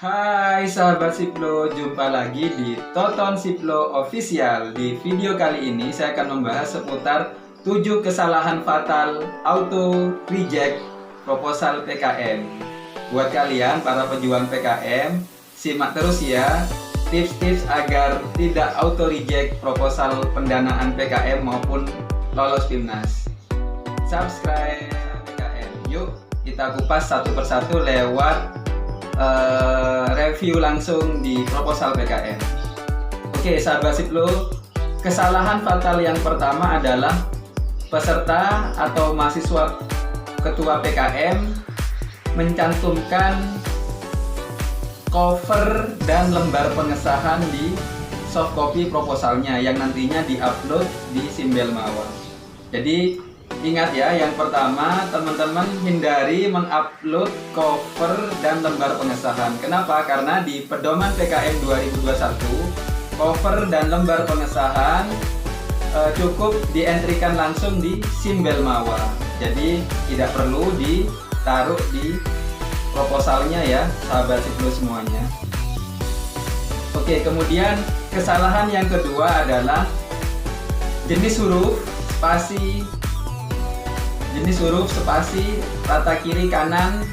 Hai sahabat Siplo, jumpa lagi di Toton Siplo Official. Di video kali ini saya akan membahas seputar 7 kesalahan fatal auto reject proposal PKM. Buat kalian para pejuang PKM, simak terus ya tips-tips agar tidak auto reject proposal pendanaan PKM maupun lolos PIMNAS. Subscribe PKM. Yuk kita kupas satu persatu lewat review langsung di proposal PKM. Oke sahabat Siplo, kesalahan fatal yang pertama adalah peserta atau mahasiswa ketua PKM mencantumkan cover dan lembar pengesahan di soft copy proposalnya yang nantinya diupload di Simbel Mawar. Jadi ingat ya, yang pertama teman-teman hindari mengupload cover dan lembar pengesahan. Kenapa? Karena di Pedoman PKM 2021 cover dan lembar pengesahan cukup dientrikan langsung di Simbel Mawar. Jadi tidak perlu ditaruh di proposalnya ya sahabat Siplo semuanya. Oke, kemudian kesalahan yang kedua adalah jenis huruf, spasi, rata kiri kanan,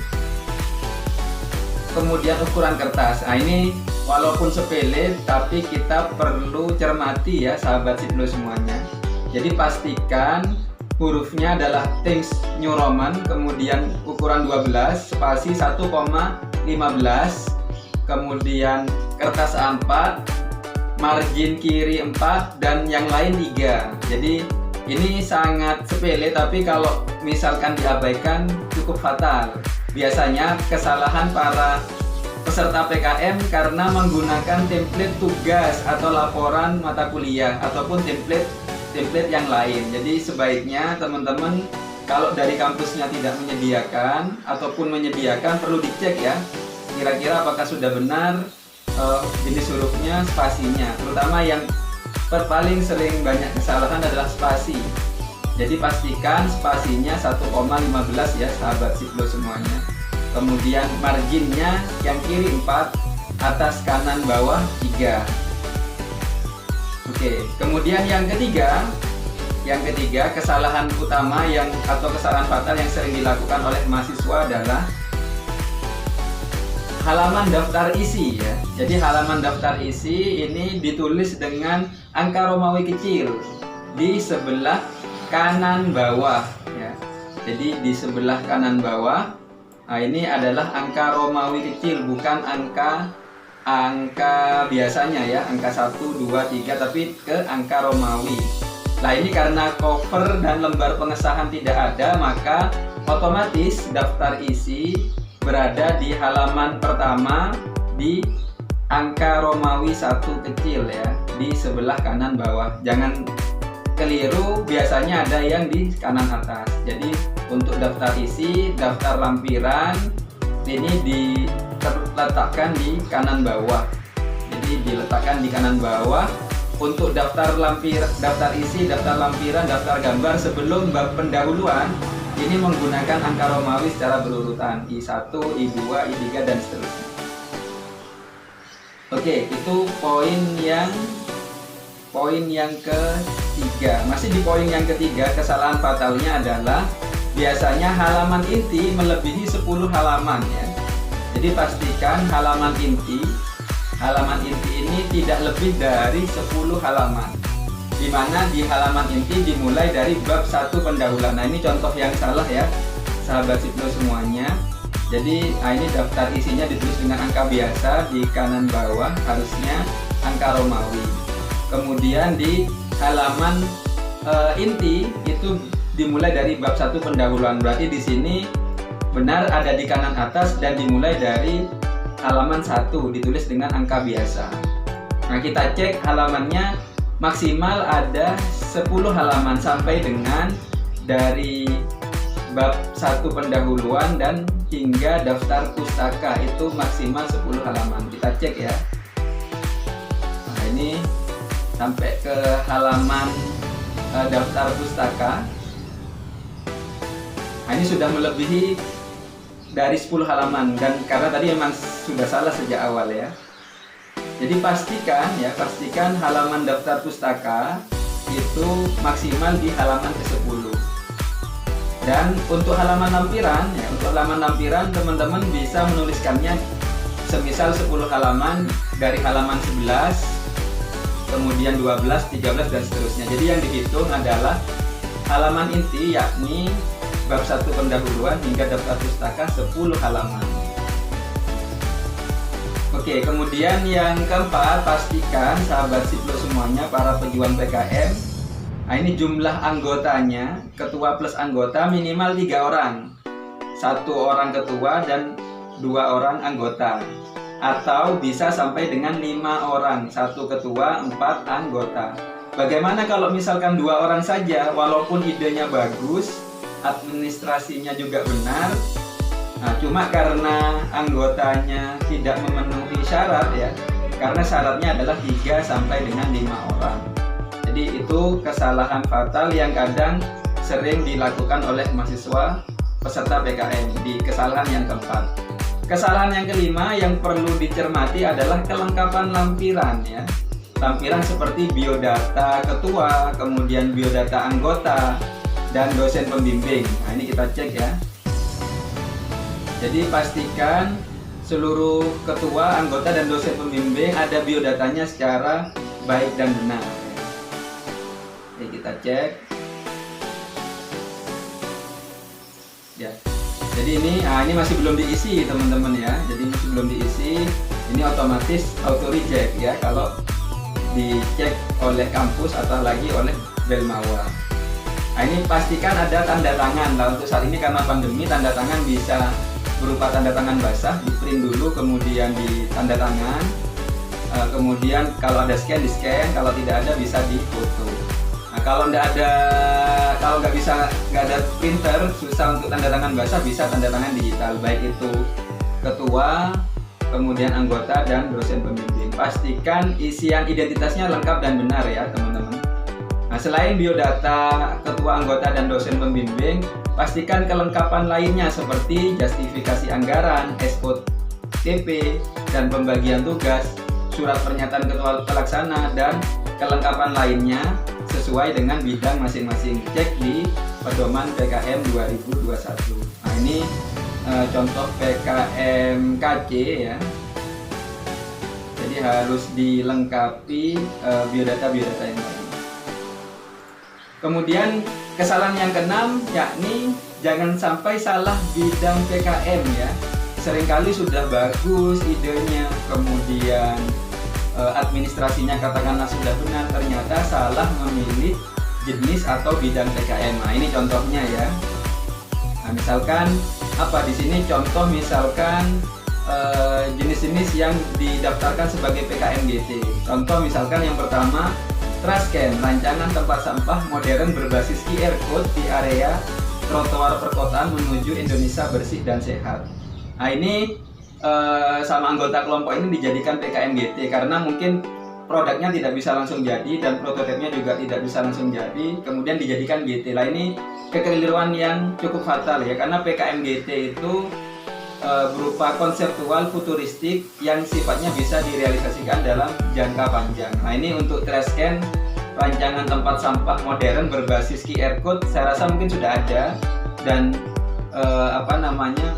kemudian ukuran kertas. Nah ini walaupun sepele tapi kita perlu cermati ya sahabat Siplo semuanya. Jadi pastikan hurufnya adalah Times New Roman, kemudian ukuran 12, spasi 1,15, kemudian kertas A4, margin kiri 4, dan yang lain 3. Jadi ini sangat sepele, tapi kalau misalkan diabaikan cukup fatal. Biasanya kesalahan para peserta PKM karena menggunakan template tugas atau laporan mata kuliah ataupun template yang lain. Jadi sebaiknya teman-teman kalau dari kampusnya tidak menyediakan ataupun menyediakan perlu dicek ya, kira-kira apakah sudah benar jenis hurufnya, spasinya. Terutama yang paling sering banyak kesalahan adalah spasi. Jadi pastikan spasinya 1,15 ya sahabat Siplo semuanya. Kemudian marginnya yang kiri 4, atas kanan bawah 3. Oke, kemudian yang ketiga kesalahan utama atau kesalahan fatal yang sering dilakukan oleh mahasiswa adalah halaman daftar isi ya. Jadi halaman daftar isi ini ditulis dengan angka Romawi kecil di sebelah kanan bawah ya. Jadi di sebelah kanan bawah, nah ini adalah angka Romawi kecil, bukan angka biasanya ya, angka 1, 2, 3, tapi ke angka Romawi. Nah ini karena cover dan lembar pengesahan tidak ada, maka otomatis daftar isi berada di halaman pertama di angka Romawi 1 kecil ya, di sebelah kanan bawah. Jangan keliru, biasanya ada yang di kanan atas. Jadi untuk daftar isi, daftar lampiran ini diletakkan di kanan bawah. Jadi diletakkan di kanan bawah. Untuk daftar isi, daftar lampiran, daftar gambar sebelum bab pendahuluan ini menggunakan angka Romawi secara berurutan, I1, I2, I3, dan seterusnya. Oke, itu poin yang ketiga. Masih di poin yang ketiga, kesalahan fatalnya adalah biasanya halaman inti melebihi 10 halaman ya. Jadi pastikan halaman inti ini tidak lebih dari 10 halaman. Di mana di halaman inti dimulai dari bab 1 pendahuluan. Nah ini contoh yang salah ya sahabat Siplo semuanya. Jadi ini daftar isinya ditulis dengan angka biasa di kanan bawah, harusnya angka Romawi. Kemudian di halaman inti itu dimulai dari bab 1 pendahuluan. Berarti di sini benar ada di kanan atas dan dimulai dari halaman 1 ditulis dengan angka biasa. Nah kita cek halamannya maksimal ada 10 halaman sampai dengan dari bab 1 pendahuluan dan hingga daftar pustaka itu maksimal 10 halaman. Kita cek ya. Nah ini sampai ke halaman daftar pustaka. Nah ini sudah melebihi dari 10 halaman, dan karena tadi memang sudah salah sejak awal ya. Jadi pastikan halaman daftar pustaka itu maksimal di halaman ke-10. Dan untuk halaman lampiran, teman-teman bisa menuliskannya semisal 10 halaman dari halaman 11, kemudian 12, 13 dan seterusnya. Jadi yang dihitung adalah halaman inti, yakni bab 1 pendahuluan hingga daftar pustaka 10 halaman. Oke, kemudian yang keempat, pastikan sahabat Siplo semuanya, para pejuang PKM, nah ini jumlah anggotanya, ketua plus anggota minimal 3 orang, 1 orang ketua dan 2 orang anggota, atau bisa sampai dengan 5 orang, 1 ketua, 4 anggota. Bagaimana kalau misalkan 2 orang saja, walaupun idenya bagus, administrasinya juga benar, nah cuma karena anggotanya tidak memenuhi syarat ya, karena syaratnya adalah 3 sampai dengan 5 orang. Jadi itu kesalahan fatal yang kadang sering dilakukan oleh mahasiswa peserta PKM di kesalahan yang keempat. Kesalahan yang kelima yang perlu dicermati adalah kelengkapan lampiran ya. Lampiran seperti biodata ketua, kemudian biodata anggota, dan dosen pembimbing. Nah ini kita cek ya. Jadi pastikan seluruh ketua, anggota, dan dosen pembimbing ada biodatanya secara baik dan benar. Oke, kita cek. Ya. Jadi ini masih belum diisi teman-teman ya. Jadi masih belum diisi. Ini otomatis auto reject ya kalau dicek oleh kampus atau lagi oleh Belmawa. Nah ini pastikan ada tanda tangan. Nah, untuk saat ini karena pandemi, tanda tangan bisa berupa tanda tangan basah, di print dulu kemudian di tanda tangan, kemudian kalau ada scan di scan, kalau tidak ada bisa difoto. Nah kalau nggak ada printer, susah untuk tanda tangan basah, bisa tanda tangan digital, baik itu ketua, kemudian anggota dan dosen pembimbing. Pastikan isian identitasnya lengkap dan benar ya teman-teman. Nah selain biodata ketua, anggota, dan dosen pembimbing, pastikan kelengkapan lainnya seperti justifikasi anggaran, SOTP, dan pembagian tugas, surat pernyataan ketua pelaksana, dan kelengkapan lainnya sesuai dengan bidang masing-masing. Cek di pedoman PKM 2021. Nah ini contoh PKM KC ya. Jadi harus dilengkapi biodata-biodata yang lain. Kemudian kesalahan yang keenam yakni jangan sampai salah bidang PKM ya. Seringkali sudah bagus idenya, kemudian administrasinya katakanlah sudah benar, ternyata salah memilih jenis atau bidang PKM. Nah ini contohnya ya. Nah misalkan apa di sini contoh misalkan jenis-jenis yang didaftarkan sebagai PKM GT. Contoh misalkan yang pertama, Trascan, rancangan tempat sampah modern berbasis QR code di area trotoar perkotaan menuju Indonesia bersih dan sehat. Nah ini sama anggota kelompok ini dijadikan PKM GT karena mungkin produknya tidak bisa langsung jadi dan prototipenya juga tidak bisa langsung jadi, kemudian dijadikan GT. Lah ini kekeliruan yang cukup fatal ya, karena PKM GT itu berupa konseptual futuristik yang sifatnya bisa direalisasikan dalam jangka panjang. Nah ini untuk Trascan, rancangan tempat sampah modern berbasis QR code, saya rasa mungkin sudah ada dan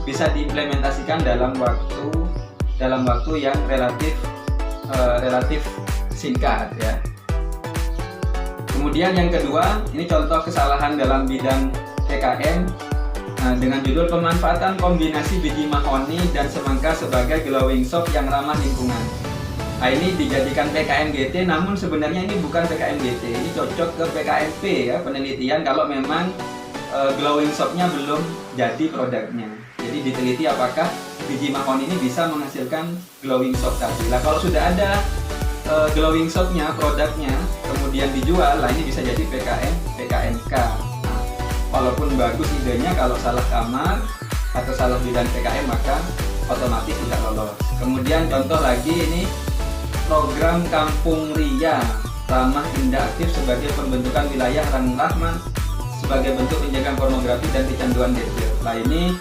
bisa diimplementasikan dalam waktu yang relatif singkat ya. Kemudian yang kedua, ini contoh kesalahan dalam bidang PKM. Nah, dengan judul pemanfaatan kombinasi biji mahoni dan semangka sebagai glowing soap yang ramah lingkungan. Nah, ini dijadikan PKM GT, namun sebenarnya ini bukan PKM GT, ini cocok ke PKMP ya, penelitian kalau memang glowing soapnya belum jadi produknya. Jadi diteliti apakah biji mahoni ini bisa menghasilkan glowing soap tadi. Nah, kalau sudah ada glowing soapnya, produknya, kemudian dijual, lah ini bisa jadi PKMK. Walaupun bagus idenya, kalau salah kamar atau salah bidang PKM maka otomatis tidak lolos. Kemudian contoh lagi ini program Kampung Ria Ramah Indah Aktif sebagai pembentukan wilayah Rahman sebagai bentuk penjagaan pornografi dan kecanduan gadget. Nah ini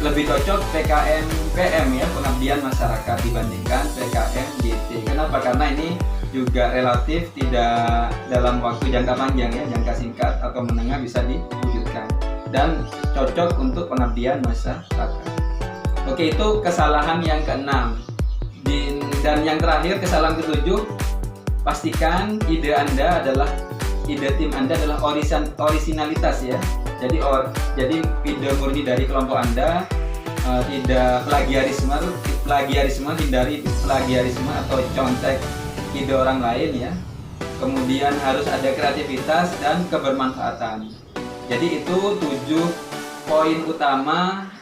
lebih cocok PKM PM ya, pengabdian masyarakat, dibandingkan PKM GT. Kenapa? Karena ini juga relatif tidak dalam waktu jangka panjang ya, jangka singkat atau menengah bisa diwujudkan dan cocok untuk pengabdian masyarakat. Oke, itu kesalahan yang keenam. Dan yang terakhir, kesalahan ketujuh, pastikan ide tim Anda adalah orisinalitas ya. Jadi ide murni dari kelompok Anda, tidak plagiarisme, hindari plagiarisme atau contek ide orang lain ya. Kemudian harus ada kreativitas dan kebermanfaatan. Jadi itu 7 poin utama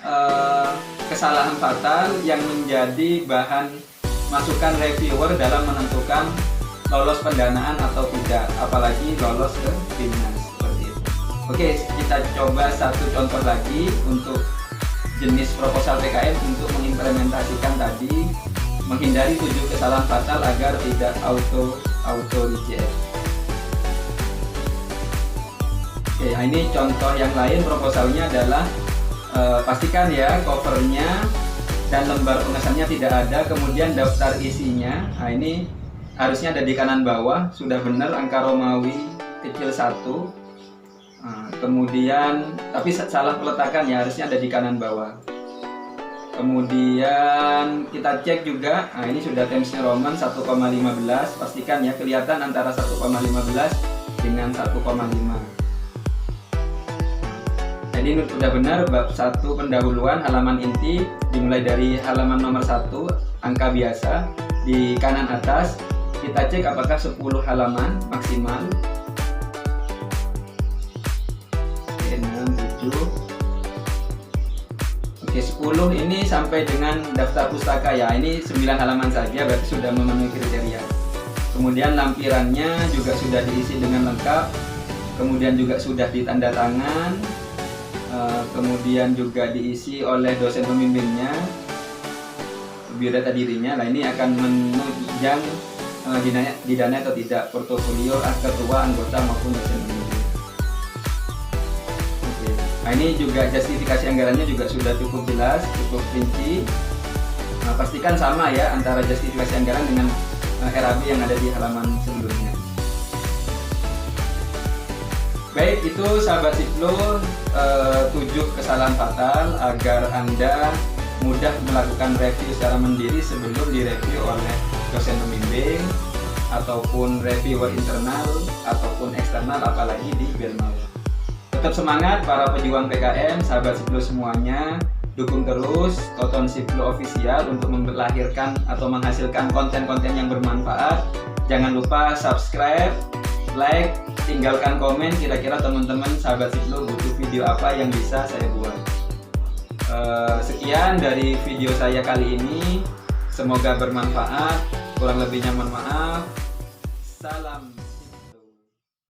kesalahan fatal yang menjadi bahan masukan reviewer dalam menentukan lolos pendanaan atau tidak, apalagi lolos ke timnas seperti itu. Oke, kita coba satu contoh lagi untuk jenis proposal PKM untuk mengimplementasikan tadi, menghindari 7 kesalahan fatal agar tidak auto reject. Oke, ini contoh yang lain proposalnya adalah pastikan ya covernya dan lembar pengesannya tidak ada, kemudian daftar isinya. Nah, ini harusnya ada di kanan bawah, sudah benar angka Romawi kecil 1. Nah, kemudian tapi salah peletakan ya, harusnya ada di kanan bawah. Kemudian kita cek juga, nah ini sudah Times New Roman 1,15, pastikan ya kelihatan antara 1,15 dengan 1,5. Jadi ini sudah benar. Bab 1 pendahuluan, halaman inti dimulai dari halaman nomor 1, angka biasa di kanan atas. Kita cek apakah 10 halaman maksimal. Oke, 6, 7. Oke, 10 ini sampai dengan daftar pustaka ya. Ini 9 halaman saja, berarti sudah memenuhi kriteria. Kemudian lampirannya juga sudah diisi dengan lengkap. Kemudian juga sudah ditanda tangan. Kemudian juga diisi oleh dosen pembimbingnya, biodata dirinya. Nah, ini akan menunjang didanai atau tidak portofolio ketua, anggota maupun dosen pembimbing. Oke. Nah, ini juga justifikasi anggarannya juga sudah cukup jelas, cukup rinci. Nah, pastikan sama ya antara justifikasi anggaran dengan RAB yang ada di halaman sebelumnya. Baik, itu sahabat Siplo 7 kesalahan fatal agar Anda mudah melakukan review secara mandiri sebelum direview oleh dosen pembimbing ataupun reviewer internal ataupun eksternal, apalagi di Belmau. Tetap semangat para pejuang PKM, sahabat Siplo semuanya. Dukung terus Toton Siplo Official untuk melahirkan atau menghasilkan konten-konten yang bermanfaat. Jangan lupa subscribe, like, tinggalkan komen kira-kira teman-teman sahabat Siplo butuh video apa yang bisa saya buat. Sekian dari video saya kali ini, semoga bermanfaat. Kurang lebihnya mohon maaf. Salam.